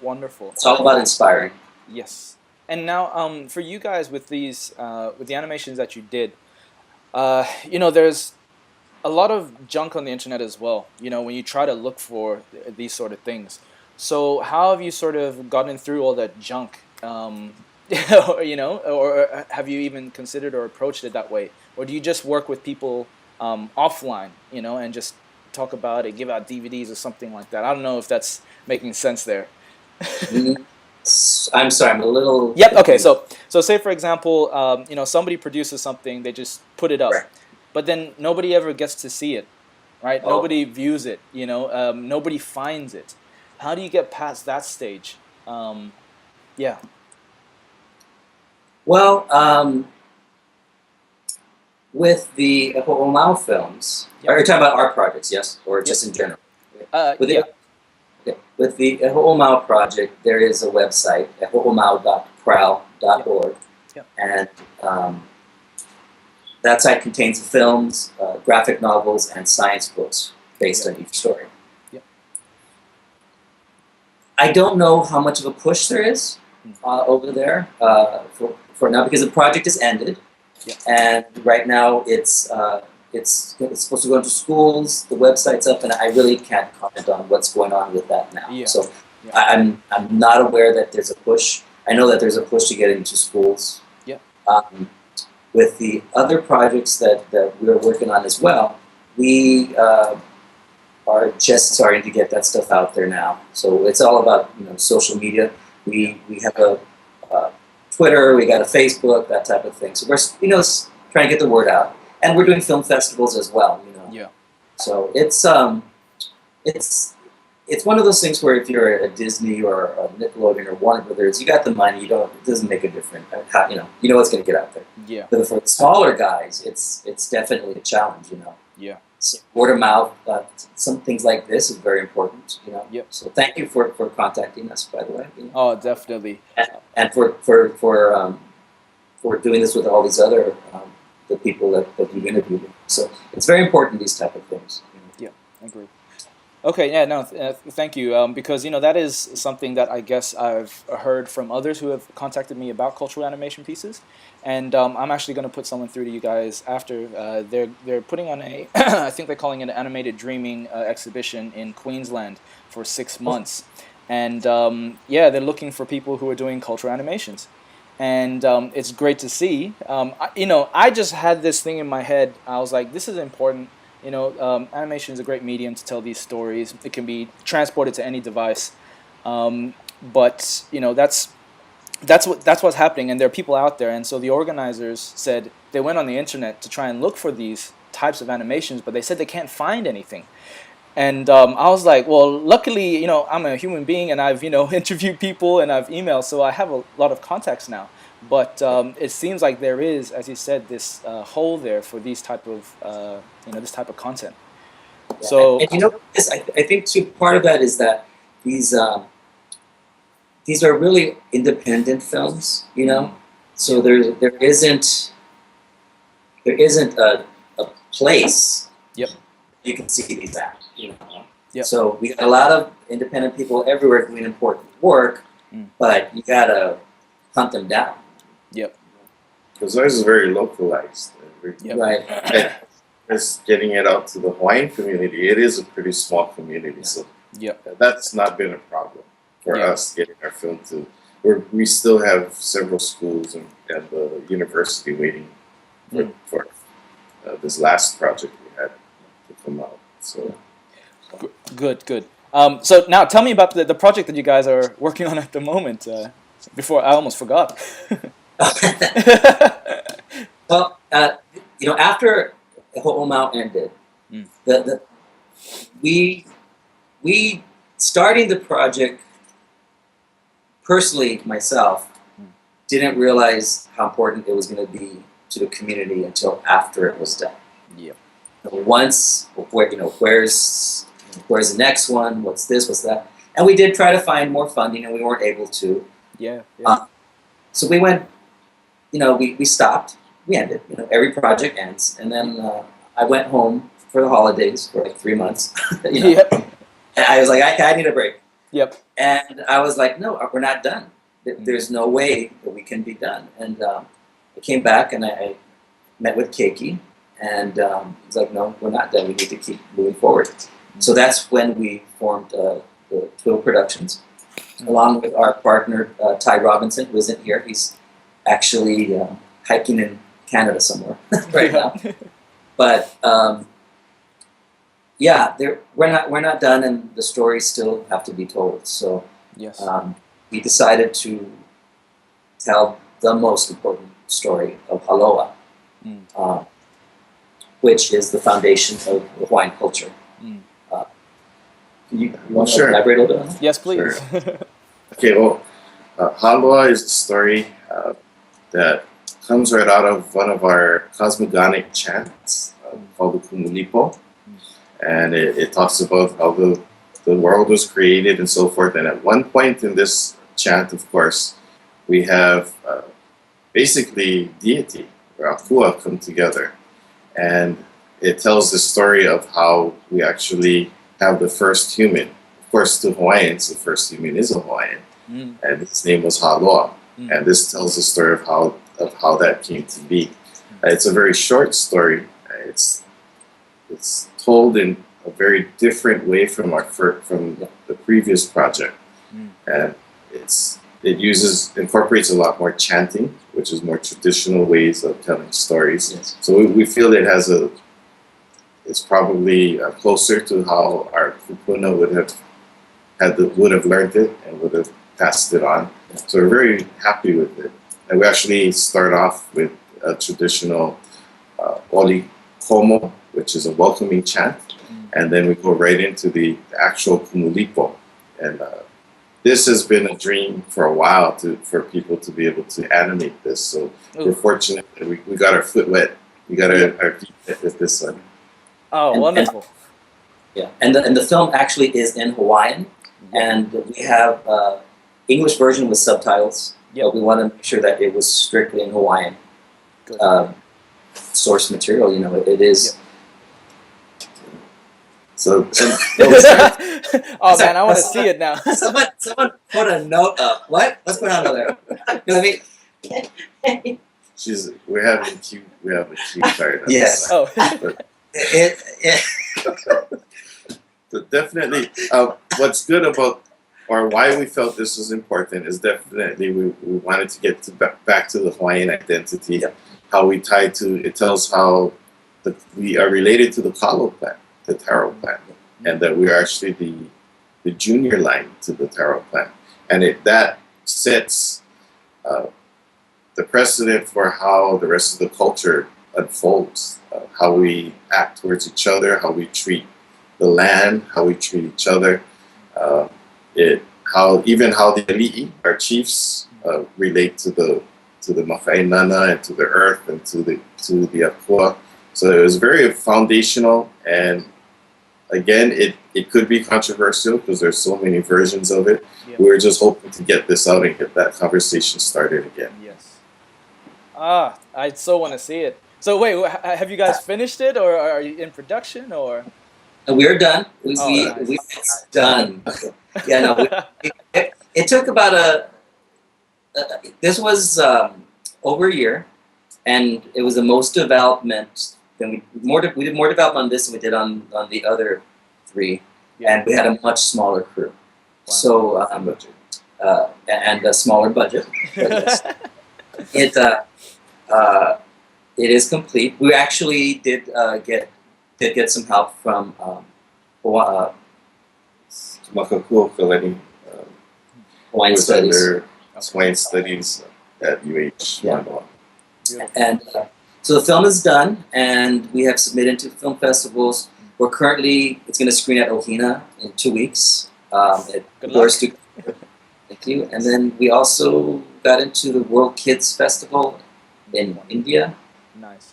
Wonderful. It's all about inspiring. Yes. And now, for you guys with these, with the animations that you did, there's a lot of junk on the internet as well. When you try to look for these sort of things. So how have you sort of gotten through all that junk? Or have you even considered or approached it that way, or do you just work with people offline, and just talk about it, give out DVDs or something like that? I don't know if that's making sense there. Mm, I'm sorry, I'm a little Yep. Okay. confused. So say for example, somebody produces something, they just put it up, Right. but then nobody ever gets to see it, right? Oh, Nobody views it. Nobody finds it. How do you get past that stage? Yeah. well, with the Omal films, Yep. are you talking about art projects, yes, or Yep. just in general? With Yeah. the Okay. With the Eho'omau project, there is a website, Yep. eho'omau.crowd.org, Yep. and that site contains films, graphic novels, and science books based Yep. on each story. Yep. I don't know how much of a push there is Mm. over there for now because the project is ended, Yep. and right now it's supposed to go into schools. The website's up, and I really can't comment on what's going on with that now. Yeah. So Yeah. I'm not aware that there's a push. I know that there's a push to get into schools. Yeah. Um, with the other projects that we're working on as well, we are just starting to get that stuff out there now. So it's all about social media. Yeah. We have a Twitter, we got a Facebook, that type of thing. So we're trying to get the word out, and we're doing film festivals as well. Yeah. So it's it's one of those things where if you're a Disney or a Nickelodeon or Warner Brothers, you got the money. You don't. It doesn't make a difference. You know it's going to get out there. Yeah. But for the smaller guys, it's definitely a challenge. Yeah. So word of mouth, some things like this is very important. Yep. So thank you for contacting us, by the way. Oh, definitely. And for doing this with all these other the people that you've interviewed. So it's very important, these type of things. Yeah, I agree. Okay, yeah, no, thank you. Because that is something that I guess I've heard from others who have contacted me about cultural animation pieces, and I'm actually going to put someone through to you guys after. They're putting on a I think they're calling it an animated dreaming exhibition in Queensland for 6 months, and yeah, they're looking for people who are doing cultural animations, and it's great to see. I just had this thing in my head. I was like, this is important. Animation is a great medium to tell these stories. It can be transported to any device, but that's what's happening, and there are people out there. And so the organizers said they went on the internet to try and look for these types of animations, but they said they can't find anything. And I was like, well, luckily, I'm a human being, and I've interviewed people and I've emailed, so I have a lot of contacts now. But it seems like there is, as you said, this hole there for these type of this type of content. Yeah. So And this, I think too, part of that is that these these are really independent films, mm, So there isn't a place yep, you can see these at. yep, So we got a lot of independent people everywhere doing important work, mm, but you gotta hunt them down, yep, Because ours is very localized. yep, right? It's getting it out to the Hawaiian community. It is a pretty small community, so yep, that's not been a problem for yeah, us getting our film to. We still have several schools and the university waiting mm. for this last project we had to come out. So Good, good. So now tell me about the project that you guys are working on at the moment. Before I almost forgot. Well, after Ho'omau ended, Mm, the we starting the project personally myself mm, didn't realize how important it was going to be to the community until after it was done. yep, Once, where's the next one? What's this? What's that? And we did try to find more funding, and we weren't able to. yeah, yeah, So we went. We stopped. We ended. Every project ends, and then I went home for the holidays for like 3 months. yep, And I was like, I need a break. Yep. And I was like, no, we're not done. Mm. There's no way that we can be done. And I came back and I met with Keiki, and he's like, no, we're not done. We need to keep moving forward. So that's when we formed the Twiddle Productions, along with our partner Ty Robinson, who isn't here. He's actually hiking in Canada somewhere right now. But yeah, we're not done, and the stories still have to be told. So Yes. we decided to tell the most important story of Haloa, Mm. which is the foundation of Hawaiian culture. Mm. You want to Sure. elaborate a little bit on that? Yes, please. Okay, well, Haloa is a story that comes right out of one of our cosmogonic chants called the Kumulipo. And it talks about how the world was created and so forth. And at one point in this chant, of course, we have basically deity or Akua come together. And it tells the story of how we actually have the first human. Of course, to Hawaiians, the first human is a Hawaiian. Mm. And his name was Haloa. Mm. And this tells the story of how that came to be. It's a very short story. It's told in a very different way from the previous project, and it incorporates a lot more chanting, which is more traditional ways of telling stories. Yes. So we feel it's probably closer to how our kupuna would have learned it and would have passed it on. So we're very happy with it, and we actually start off with a traditional oli komo, which is a welcoming chant, and then we go right into the actual kumulipo. And this has been a dream for a while for people to be able to animate this. So we're fortunate that we got our foot wet. We got our feet wet with this one. Oh, wonderful. And the film actually is in Hawaiian, and we have English version with subtitles. Yep. But we want to make sure that it was strictly in Hawaiian. Good. Source material, it is. So, oh man, I want to see it now. someone put a note up. What's going on over there? You know what I mean? we have a cue card. Yes. Oh. So definitely, what's good about, or why we felt this was important, is definitely we wanted to get back to the Hawaiian identity. Yep. How we tie to, it tells how we are related to the kalo plant, the taro plant, and that we are actually the junior line to the taro plant, and that sets the precedent for how the rest of the culture unfolds, how we act towards each other, how we treat the land, how we treat each other, how the ali'i, our chiefs, relate to the makainana and to the earth and to the akua. So it was very foundational, and again, it could be controversial because there's so many versions of it. Yeah. We were just hoping to get this out and get that conversation started again. Yes. I so want to see it. So wait, have you guys finished it, or are you in production, or? We're done. Nice. It's done. Yeah, no. It took about this was over a year, and it was the most development. We did more development on this than we did on the other three, and we had a much smaller crew. Wow. So and a smaller budget. But yes. It is complete. We actually did get some help from Hawaiian Studies. Hawaiian Studies at UH. Yeah. And so the film is done, and we have submitted to film festivals. It's going to screen at Ohina in 2 weeks. Good luck. Thank you. And then we also got into the World Kids Festival in India. Nice.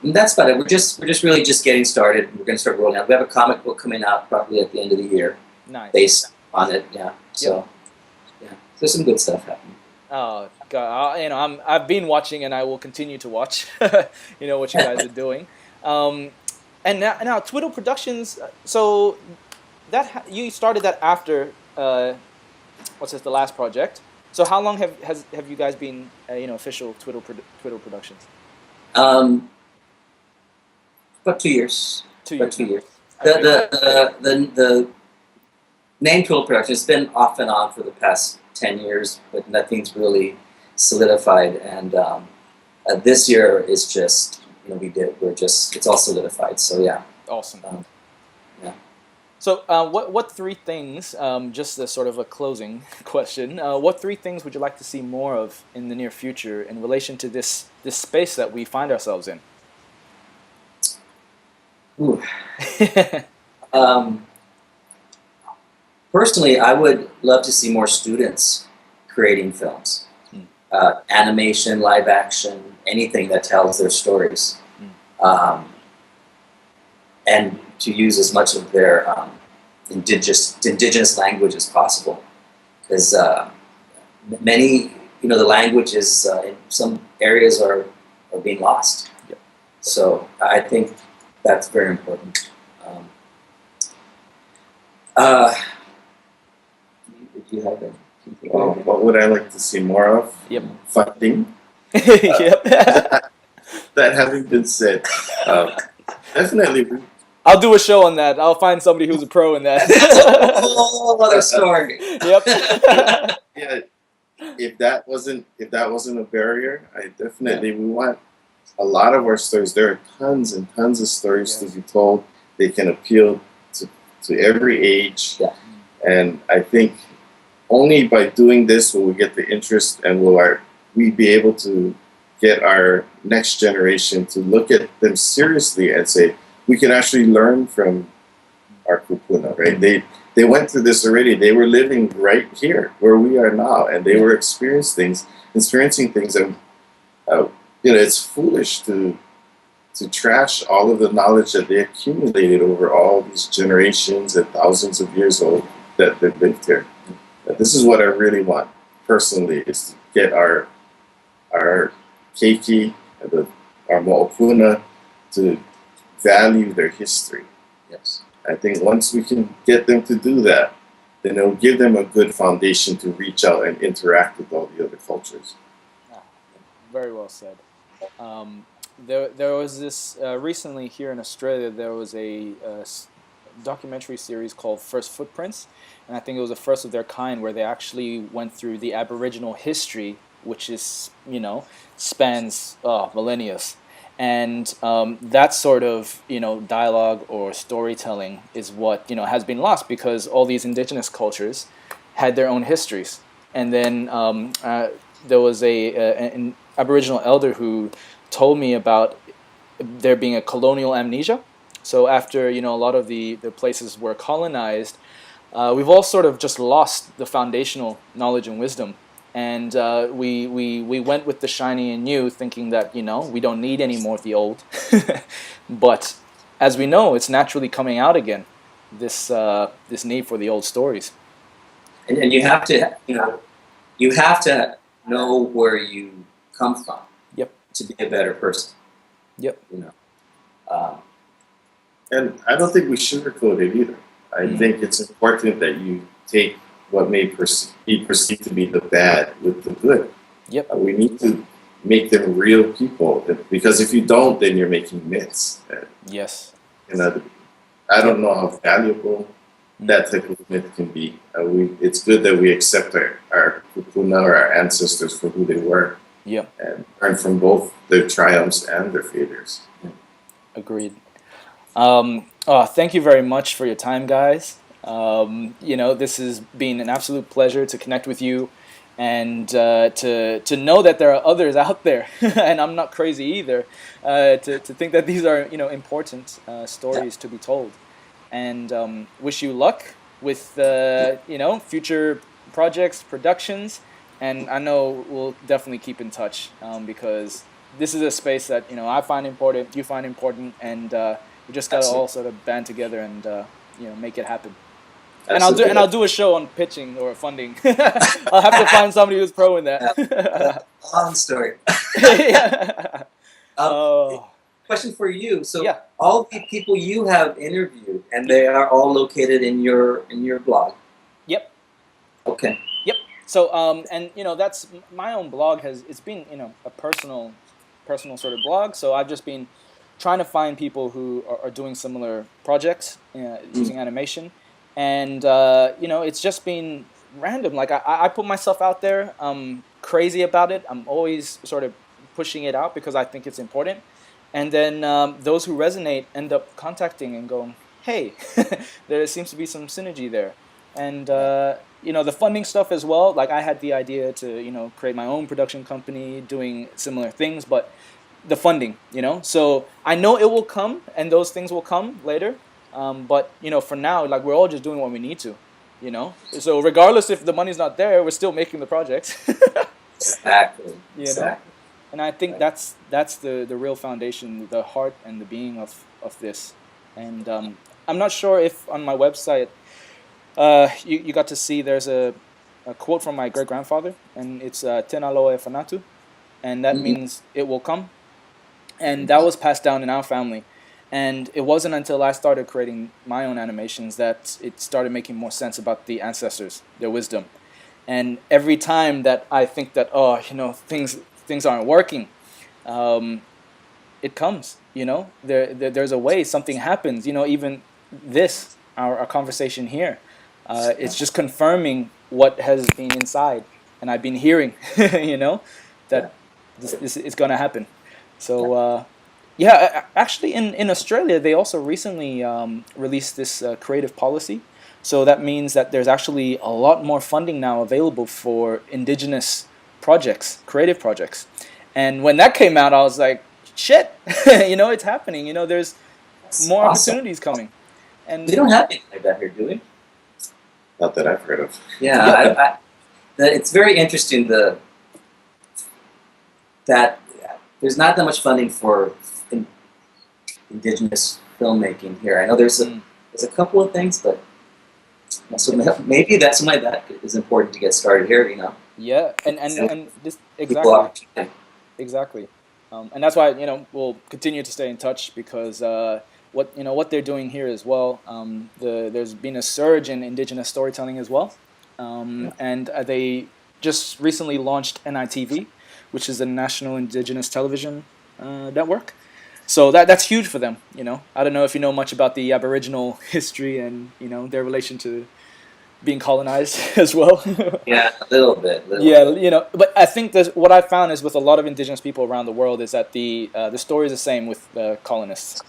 And that's about it. We're just really just getting started. We're going to start rolling out. We have a comic book coming out probably at the end of the year, Nice. based on it. Yeah. So yeah, there's some good stuff happening. Oh God, I've been watching, and I will continue to watch. What you guys are doing, and now Twiddle Productions. So you started that after what's this? The last project. So how long have you guys been official Twiddle Productions? Um, about 2 years. 2 years now. The, Okay. the name Twiddle Production has been off and on for the past 10 years, but nothing's really solidified. And this year is just, it's all solidified. So yeah. Awesome. Yeah. So what three things, just as sort of a closing question, what three things would you like to see more of in the near future in relation to this space that we find ourselves in? Ooh. Personally, I would love to see more students creating films, animation, live action, anything that tells their stories, and to use as much of their indigenous language as possible, because many, the languages in some areas are being lost. Yep. So I think that's very important. Do you have anything? What would I like to see more of? Yep. Funding. Yep. That having been said, definitely. I'll do a show on that. I'll find somebody who's a pro in that. That's a whole other story. Yep. Yeah, if that wasn't a barrier, we want a lot of our stories. There are tons and tons of stories to be told. They can appeal to every age, and I think only by doing this will we get the interest, and will we be able to get our next generation to look at them seriously and say, we can actually learn from our kupuna, right? They went through this already. They were living right here where we are now, and they were experiencing things, and it's foolish to trash all of the knowledge that they accumulated over all these generations and thousands of years old that they've lived here. But this is what I really want personally, is to get our keiki, our mo'opuna, to value their history. Yes. I think once we can get them to do that, then it'll give them a good foundation to reach out and interact with all the other cultures. Very well said. There was this recently here in Australia. There was a documentary series called First Footprints, and I think it was the first of their kind, where they actually went through the Aboriginal history, which is spans millennia. And that sort of dialogue or storytelling is what has been lost, because all these indigenous cultures had their own histories. And then there was an Aboriginal elder who told me about there being a colonial amnesia. So after a lot of the places were colonized, we've all sort of just lost the foundational knowledge and wisdom. And we went with the shiny and new, thinking that we don't need any more of the old. But as we know, it's naturally coming out again, this need for the old stories. And you have to know where you come from. Yep. To be a better person. Yep. And I don't think we sugarcoat it either. I think it's important that you take what may be perceived to be the bad with the good. Yep. We need to make them real people, because if you don't, then you're making myths. Yes. I don't know how valuable that type of myth can be. It's good that we accept our kupuna, or our ancestors, for who they were. Yeah. And learn from both their triumphs and their failures. Agreed. Thank you very much for your time, guys. This has been an absolute pleasure to connect with you, and to know that there are others out there, and I'm not crazy either, to think that these are important stories to be told, and wish you luck with future projects, productions, and I know we'll definitely keep in touch, because this is a space that I find important, you find important, and we just gotta all sort of band together and make it happen. Absolutely. And I'll do a show on pitching or funding. I'll have to find somebody who's pro in that. Long story. Yeah. Question for you. So yeah. All the people you have interviewed, and they are all located in your blog. Yep. Okay. Yep. So and that's my own blog it's been a personal sort of blog. So I've just been trying to find people who are doing similar projects Mm. using animation, and it's just been random. Like I put myself out there. I'm crazy about it. I'm always sort of pushing it out because I think it's important. And then those who resonate end up contacting and going, "Hey, there seems to be some synergy there." And the funding stuff as well. Like I had the idea to create my own production company doing similar things, but the funding, so I know it will come and those things will come later. But for now, like we're all just doing what we need to, so regardless if the money's not there, we're still making the project. Exactly. you know Exactly. and I think Right. that's the real foundation, the heart and the being of this. And I'm not sure if on my website you got to see there's a quote from my great grandfather, and it's Tenalo e Fanatu, and that Mm-hmm. means it will come. And that was passed down in our family. And it wasn't until I started creating my own animations that it started making more sense about the ancestors, their wisdom. And every time that I think that things aren't working, um, it comes. There's a way something happens. Even this our conversation here, it's just confirming what has been inside, and I've been hearing, Yeah. that this is gonna happen. So yeah, actually, in Australia, they also recently released this creative policy. So that means that there's actually a lot more funding now available for indigenous projects, creative projects. And when that came out, I was like, shit, it's happening. There's That's more awesome. opportunities coming. We And don't have anything like that here, do we? Not that I've heard of. Yeah. yeah, It's very interesting that there's not that much funding for in, indigenous filmmaking here. I know mm, there's a couple of things, but so maybe that's something like that is important to get started here. yeah, and and And and this people exactly. opportunity. Exactly, and that's why we'll continue to stay in touch because what they're doing here as well. There's been a surge in indigenous storytelling as well, Yeah. and they just recently launched NITV, which is the National Indigenous Television Network. So that's huge for them. I don't know if you know much about the Aboriginal history and their relation to being colonized as well. Yeah, a little bit, little Yeah, bit. but I think that what I found is with a lot of indigenous people around the world is that the story is the same with the colonists,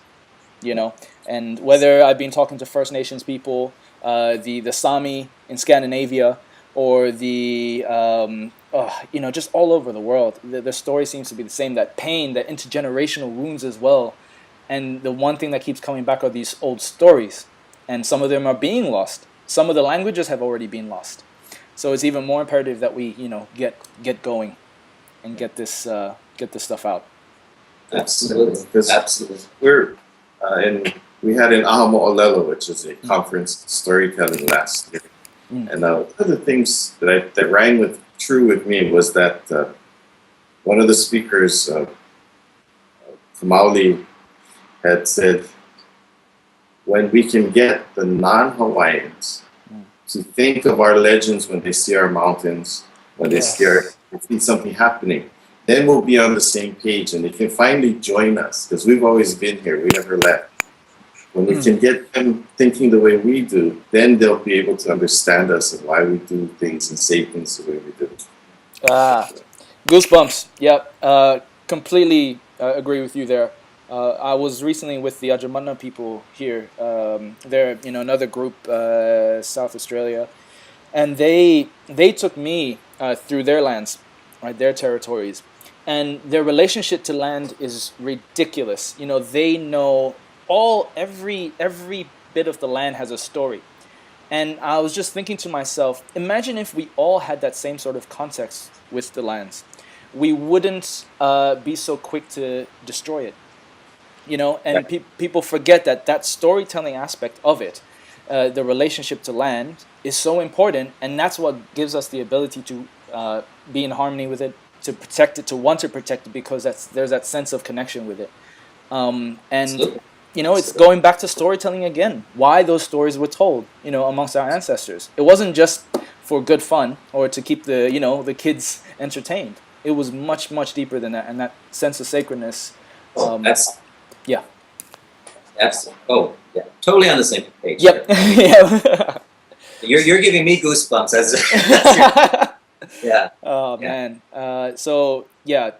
and whether I've been talking to First Nations people, the Sami in Scandinavia, or just all over the world, the story seems to be the same. That pain, that intergenerational wounds as well, and the one thing that keeps coming back are these old stories, and some of them are being lost. Some of the languages have already been lost. So it's even more imperative that we, get going and get this stuff out. Absolutely, Because absolutely. we're we had an Ahamo'olelo, which is a conference storytelling last year. Mm. And one of the things that rang true with me was that one of the speakers, Kamali, had said, when we can get the non-Hawaiians Mm. to think of our legends when they see our mountains, when they Yes. see something happening, then we'll be on the same page and they can finally join us because we've always been here. We never left. When we Mm. can get them thinking the way we do, then they'll be able to understand us and why we do things and say things the way we do. Ah, goosebumps. Yep. Completely agree with you there. I was recently with the Ajamana people here. They're another group, South Australia, and they took me through their lands, right, their territories, and their relationship to land is ridiculous. They know every bit of the land has a story. And I was just thinking to myself, imagine if we all had that same sort of context with the lands. We wouldn't be so quick to destroy it. And people forget that storytelling aspect of it, the relationship to land, is so important, and that's what gives us the ability to be in harmony with it, to protect it, to want to protect it, because there's that sense of connection with it. And Absolutely. it's going back to storytelling again. Why those stories were told, amongst our ancestors. It wasn't just for good fun or to keep the the kids entertained. It was much deeper than that, and that sense of sacredness. Oh, that's Yeah. absolutely. Oh, yeah. Totally on the same page. Yep. Yeah. You're giving me goosebumps as yeah. Oh Yeah. man. So yeah,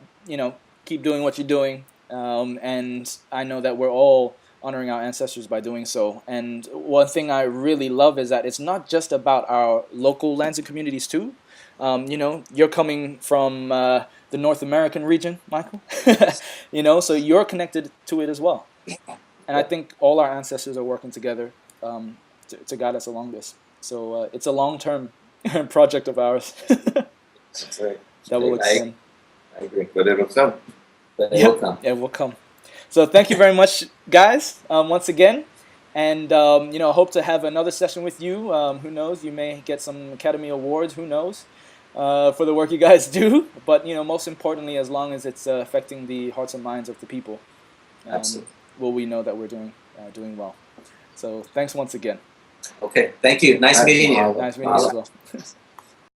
keep doing what you're doing, and I know that we're all honoring our ancestors by doing so. And one thing I really love is that it's not just about our local lands and communities too. You're coming from the North American region, Michael. So you're connected to it as well. And I think all our ancestors are working together to guide us along this. So it's a long-term project of ours That's right. that will extend. I agree. But it'll come. But it will come. It will come. So thank you very much, guys, once again. And, hope to have another session with you. Who knows? You may get some Academy Awards. Who knows? For the work you guys do. But, most importantly, as long as it's affecting the hearts and minds of the people, Absolutely. will we know that we're doing well. So thanks once again. Okay. Thank you. Nice meeting you. Nice meeting you as well.